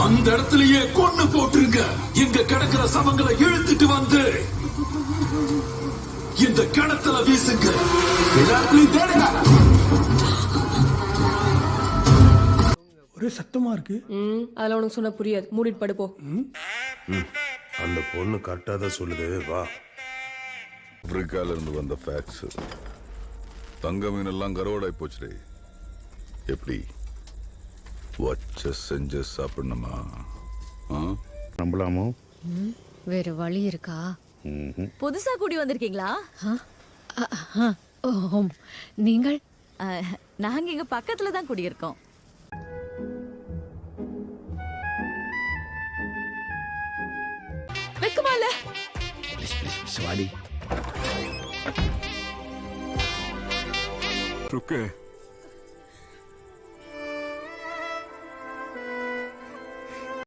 அந்த இடத்துலயே கொன்னு போட்டுருங்க. இங்க கிடக்கிற சமங்களை இழுத்துட்டு வந்து இந்த கிணத்துல வீசுங்க. எல்லாருக்குள்ளயும் தேடுங்க. ஒரே சத்தமா இருக்கு. அதெல்லாம் உனக்கு சொன்ன புரியாது. மூடிட்டு படுப்போ. அந்த பொண்ணு கரெக்டா தான் சொல்லுது. வா. ஆப்பிரிக்கால இருந்து வந்த ஃபேக்ஸ். தங்க மீன் எல்லாம் கருவாடாய் போச்சு. எப்படி வச்ச செஞ்ச சாப்பிடணுமா? நம்பலாமோ? வேற வழி இருக்கா? புதுசா கூடி வந்திருக்கீங்களா? ஓம், நீங்கள்? நாங்க இங்க பக்கத்துல தான் குடியிருக்கோம். வெக்கமா இல்ல? வாடி. ருக்கே